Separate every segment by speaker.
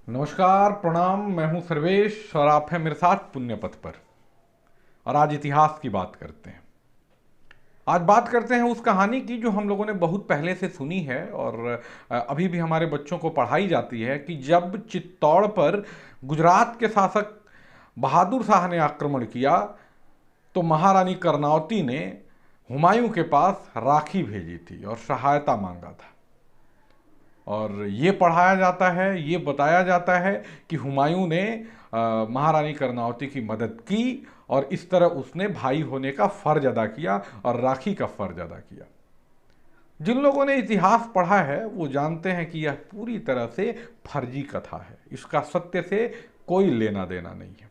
Speaker 1: नमस्कार, प्रणाम। मैं हूं सर्वेश और आप हैं मेरे साथ पुण्य पथ पर। और आज इतिहास की बात करते हैं। आज बात करते हैं उस कहानी की जो हम लोगों ने बहुत पहले से सुनी है और अभी भी हमारे बच्चों को पढ़ाई जाती है कि जब चित्तौड़ पर गुजरात के शासक बहादुर शाह ने आक्रमण किया तो महारानी कर्णावती ने हुमायूं के पास राखी भेजी थी और सहायता मांगा था। और ये पढ़ाया जाता है, ये बताया जाता है कि हुमायूं ने महारानी कर्णावती की मदद की और इस तरह उसने भाई होने का फर्ज अदा किया और राखी का फर्ज अदा किया। जिन लोगों ने इतिहास पढ़ा है वो जानते हैं कि यह पूरी तरह से फर्जी कथा है। इसका सत्य से कोई लेना देना नहीं है।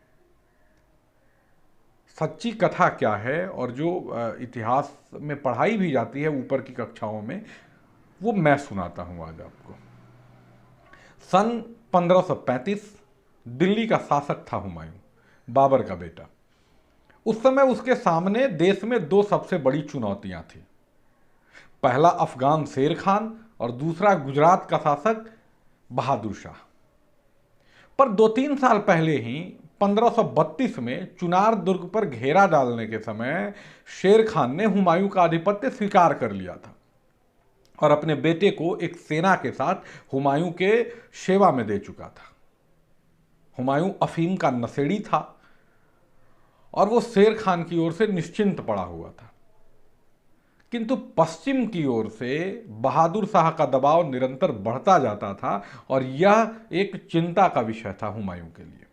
Speaker 1: सच्ची कथा क्या है और जो इतिहास में पढ़ाई भी जाती है ऊपर की कक्षाओं में, वो मैं सुनाता हूं आज आपको। सन 1535 दिल्ली का शासक था हुमायूं, बाबर का बेटा। उस समय उसके सामने देश में दो सबसे बड़ी चुनौतियां थी। पहला अफगान शेर खान और दूसरा गुजरात का शासक बहादुर शाह। पर 2-3 साल पहले ही 1532 में चुनार दुर्ग पर घेरा डालने के समय शेर खान ने हुमायूं का आधिपत्य स्वीकार कर लिया था और अपने बेटे को एक सेना के साथ हुमायूं के सेवा में दे चुका था। हुमायूं अफीम का नशेड़ी था और वो शेर खान की ओर से निश्चिंत पड़ा हुआ था। किंतु पश्चिम की ओर से बहादुर शाह का दबाव निरंतर बढ़ता जाता था और यह एक चिंता का विषय था हुमायूं के लिए।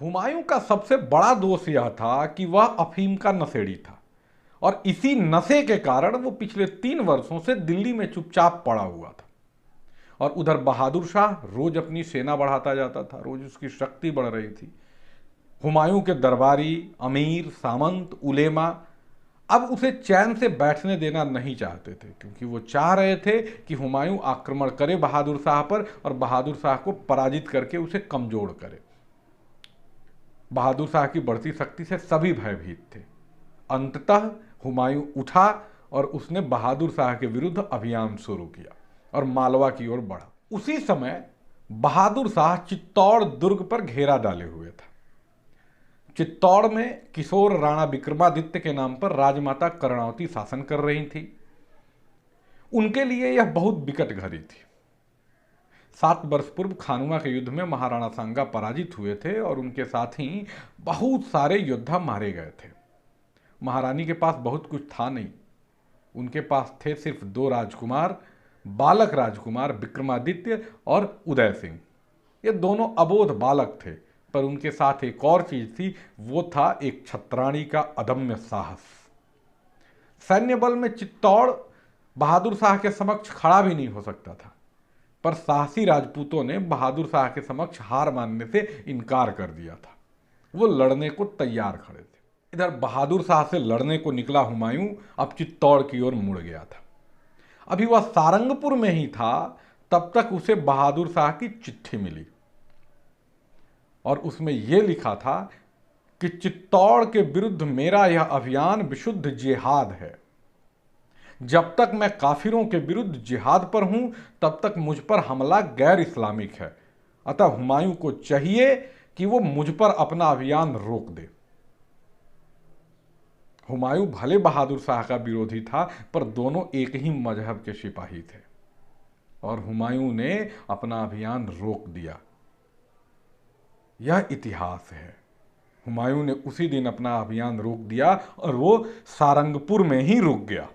Speaker 1: हुमायूं का सबसे बड़ा दोष यह था कि वह अफीम का नशेड़ी था और इसी नशे के कारण वो पिछले 3 वर्षों से दिल्ली में चुपचाप पड़ा हुआ था। और उधर बहादुर शाह रोज अपनी सेना बढ़ाता जाता था, रोज उसकी शक्ति बढ़ रही थी। हुमायूं के दरबारी, अमीर, सामंत, उलेमा अब उसे चैन से बैठने देना नहीं चाहते थे, क्योंकि वो चाह रहे थे कि हुमायूं आक्रमण करे बहादुर शाह पर और बहादुर शाह को पराजित करके उसे कमजोर करे। बहादुर शाह की बढ़ती शक्ति से सभी भयभीत थे। अंततः हुमायूं उठा और उसने बहादुर शाह के विरुद्ध अभियान शुरू किया और मालवा की ओर बढ़ा। उसी समय बहादुर शाह चित्तौड़ दुर्ग पर घेरा डाले हुए था। चित्तौड़ में किशोर राणा विक्रमादित्य के नाम पर राजमाता कर्णावती शासन कर रही थी। उनके लिए यह बहुत विकट घड़ी थी। 7 वर्ष पूर्व खानुआ के युद्ध में महाराणा सांगा पराजित हुए थे और उनके साथ ही बहुत सारे योद्धा मारे गए थे। महारानी के पास बहुत कुछ था नहीं। उनके पास थे सिर्फ 2 राजकुमार, बालक राजकुमार विक्रमादित्य और उदय सिंह। ये दोनों अबोध बालक थे, पर उनके साथ एक और चीज थी, वो था एक छत्राणी का अदम्य साहस। सैन्य बल में चित्तौड़ बहादुर शाह के समक्ष खड़ा भी नहीं हो सकता था, पर साहसी राजपूतों ने बहादुर शाह के समक्ष हार मानने से इनकार कर दिया था। वो लड़ने को तैयार खड़े थे। इधर बहादुर शाह से लड़ने को निकला हुमायूं अब चित्तौड़ की ओर मुड़ गया था। अभी वह सारंगपुर में ही था, तब तक उसे बहादुर शाह की चिट्ठी मिली और उसमें यह लिखा था कि चित्तौड़ के विरुद्ध मेरा यह अभियान विशुद्ध जिहाद है। जब तक मैं काफिरों के विरुद्ध जिहाद पर हूं, तब तक मुझ पर हमला गैर इस्लामिक है। अतः हुमायूं को चाहिए कि वो मुझ पर अपना अभियान रोक दे। हुमायूं भले बहादुर शाह का विरोधी था, पर दोनों एक ही मजहब के सिपाही थे और हुमायूं ने अपना अभियान रोक दिया। यह इतिहास है। हुमायूं ने उसी दिन अपना अभियान रोक दिया और वो सारंगपुर में ही रुक गया।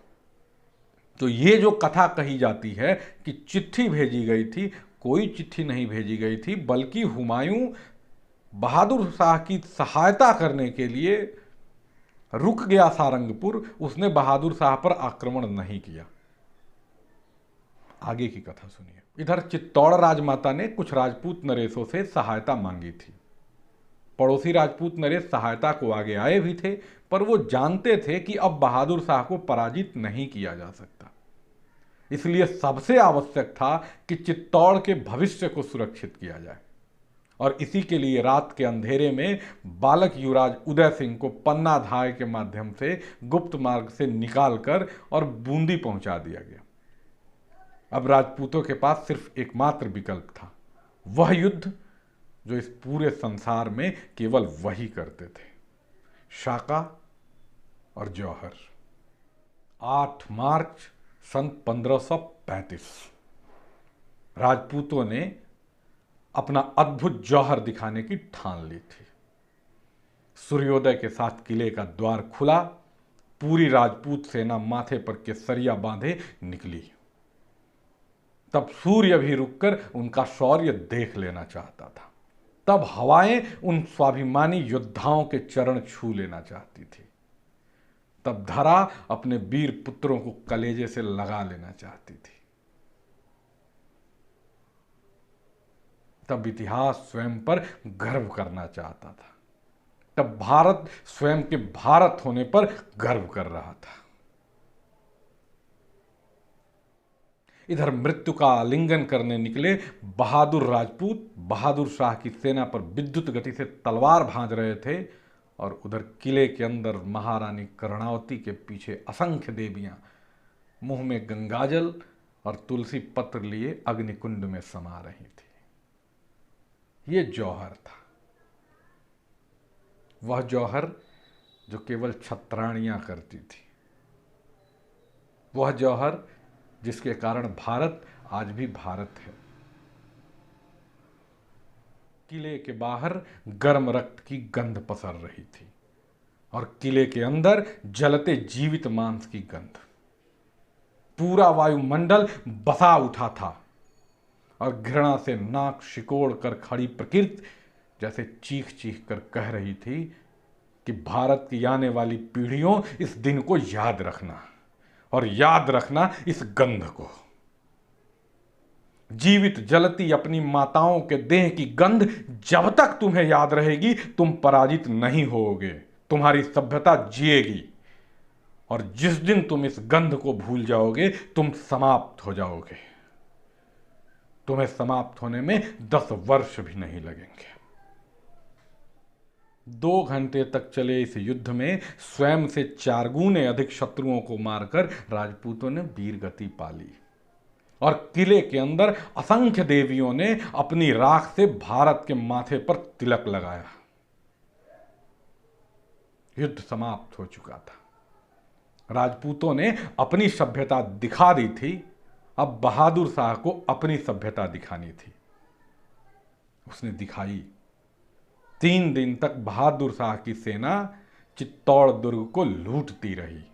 Speaker 1: तो ये जो कथा कही जाती है कि चिट्ठी भेजी गई थी, कोई चिट्ठी नहीं भेजी गई थी, बल्कि हुमायूं बहादुर शाह की सहायता करने के लिए रुक गया सारंगपुर। उसने बहादुर शाह पर आक्रमण नहीं किया। आगे की कथा सुनिए। इधर चित्तौड़ राजमाता ने कुछ राजपूत नरेशों से सहायता मांगी थी। पड़ोसी राजपूत नरेश सहायता को आगे आए भी थे, पर वो जानते थे कि अब बहादुर शाह को पराजित नहीं किया जा सकता। इसलिए सबसे आवश्यक था कि चित्तौड़ के भविष्य को सुरक्षित किया जाए और इसी के लिए रात के अंधेरे में बालक युवराज उदय सिंह को पन्ना धाय के माध्यम से गुप्त मार्ग से निकालकर और बूंदी पहुंचा दिया गया। अब राजपूतों के पास सिर्फ एकमात्र विकल्प था, वह युद्ध जो इस पूरे संसार में केवल वही करते थे, शाका और जौहर। 8 मार्च सन 1535 राजपूतों ने अपना अद्भुत जौहर दिखाने की ठान ली थी। सूर्योदय के साथ किले का द्वार खुला, पूरी राजपूत सेना माथे पर केसरिया बांधे निकली। तब सूर्य भी रुककर उनका शौर्य देख लेना चाहता था। तब हवाएं उन स्वाभिमानी योद्धाओं के चरण छू लेना चाहती थी। तब धरा अपने वीर पुत्रों को कलेजे से लगा लेना चाहती थी। तब इतिहास स्वयं पर गर्व करना चाहता था। तब भारत स्वयं के भारत होने पर गर्व कर रहा था। इधर मृत्यु का आलिंगन करने निकले बहादुर राजपूत बहादुर शाह की सेना पर विद्युत गति से तलवार भांज रहे थे, और उधर किले के अंदर महारानी कर्णावती के पीछे असंख्य देवियां मुंह में गंगाजल और तुलसी पत्र लिए अग्निकुंड में समा रही थी। ये जौहर था, वह जौहर जो केवल छत्राणियां करती थी, वह जौहर जिसके कारण भारत आज भी भारत है। किले के बाहर गर्म रक्त की गंध पसर रही थी और किले के अंदर जलते जीवित मांस की गंध। पूरा वायुमंडल बसा उठा था और घृणा से नाक सिकोड़ कर खड़ी प्रकृति जैसे चीख चीख कर कह रही थी कि भारत की आने वाली पीढ़ियों इस दिन को याद रखना, और याद रखना इस गंध को। जीवित जलती अपनी माताओं के देह की गंध जब तक तुम्हें याद रहेगी तुम पराजित नहीं होगे, तुम्हारी सभ्यता जिएगी। और जिस दिन तुम इस गंध को भूल जाओगे तुम समाप्त हो जाओगे। तुम्हें समाप्त होने में 10 वर्ष भी नहीं लगेंगे। 2 घंटे तक चले इस युद्ध में स्वयं से 4 गुने अधिक शत्रुओं को मारकर राजपूतों ने वीरगति पाली, और किले के अंदर असंख्य देवियों ने अपनी राख से भारत के माथे पर तिलक लगाया। युद्ध समाप्त हो चुका था। राजपूतों ने अपनी सभ्यता दिखा दी थी, अब बहादुर शाह को अपनी सभ्यता दिखानी थी। उसने दिखाई। 3 दिन तक बहादुर शाह की सेना चित्तौड़ दुर्ग को लूटती रही।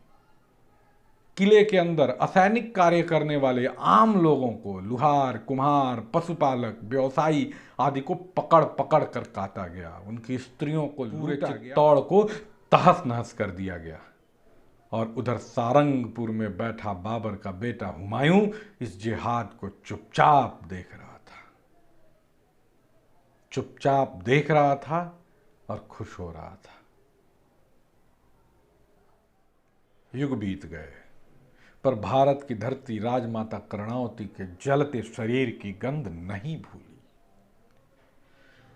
Speaker 1: किले के अंदर असैनिक कार्य करने वाले आम लोगों को, लुहार, कुम्हार, पशुपालक, व्यवसायी आदि को पकड़ पकड़ कर काटा गया। उनकी स्त्रियों को पूरे चित्तौड़ को तहस नहस कर दिया गया। और उधर सारंगपुर में बैठा बाबर का बेटा हुमायूं इस जिहाद को चुपचाप देख रहा था। चुपचाप देख रहा था और खुश हो रहा था। युग बीत गए, पर भारत की धरती राजमाता कर्णावती के जलते शरीर की गंध नहीं भूली।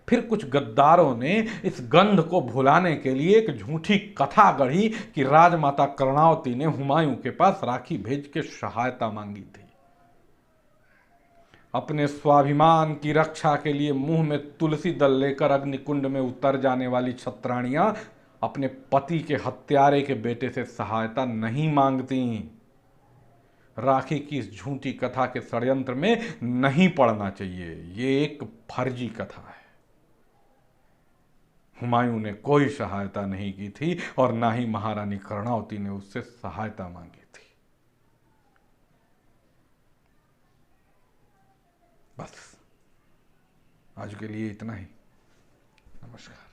Speaker 1: फिर कुछ गद्दारों ने इस गंध को भुलाने के लिए एक झूठी कथा गढ़ी कि राजमाता कर्णावती ने हुमायूं के पास राखी भेज के सहायता मांगी थी। अपने स्वाभिमान की रक्षा के लिए मुंह में तुलसी दल लेकर अग्निकुंड में उतर जाने वाली छत्राणियां अपने पति के हत्यारे के बेटे से सहायता नहीं मांगती। राखी की इस झूठी कथा के षड्यंत्र में नहीं पड़ना चाहिए। ये एक फर्जी कथा है। हुमायूं ने कोई सहायता नहीं की थी और ना ही महारानी कर्णावती ने उससे सहायता मांगी थी। बस आज के लिए इतना ही। नमस्कार।